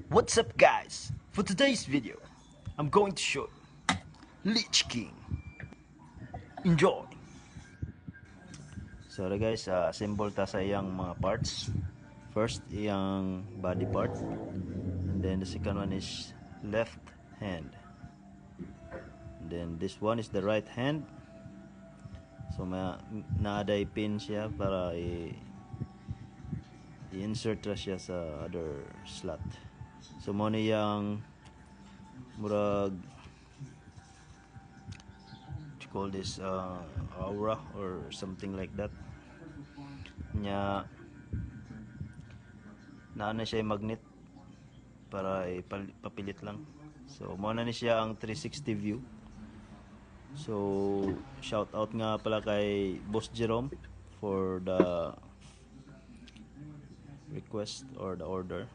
What's up guys? For today's video, I'm going to show you Lich King. Enjoy! So guys, assemble ta sa iyang mga parts. First, iyang body part. And then the second one is left hand. And then this one is the right hand. So naaday pin siya para i-insert ra siya sa other slot. So mo niyang murag what you call this aura or something like that nya na siya magnet para ipapilit lang. So mo na ni siya ang 360 view. So shout out nga pala kay Boss Jerome for the request or the order.